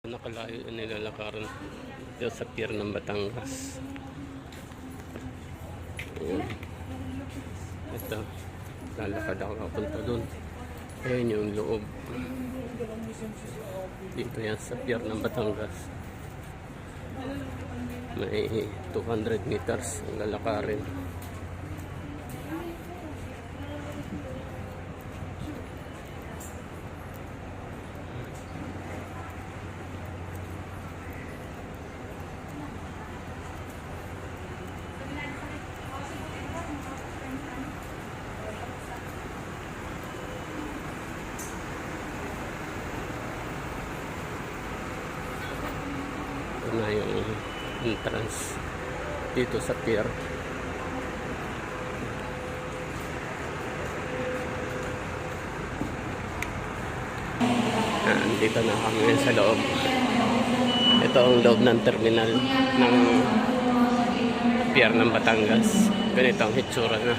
Nakalayo yung nilalakaran dito sa pier ng Batangas. Ayan. Ito, lalakad ako kapunta dun. Ayan yung loob. Dito yan sa pier ng Batangas. May 200 meters ang lalakarin. Na yung entrance dito sa pier. Dito na kami sa loob. Ito ang loob ng terminal ng pier ng Batangas. Ganito ang hitsura na.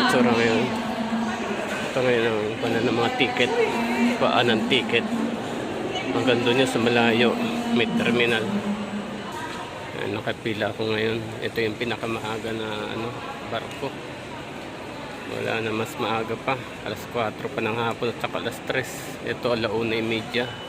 Itsura ngayon. Ito ngayon ang pala ng mga ticket, paan ng ticket. Hanggang doon yun sa malayo, may terminal. Nakapila ako ngayon. Ito yung pinakamaaga na barko. Wala na mas maaga pa. Alas 4 pa ng hapon at saka alas 3. Ito 1:30.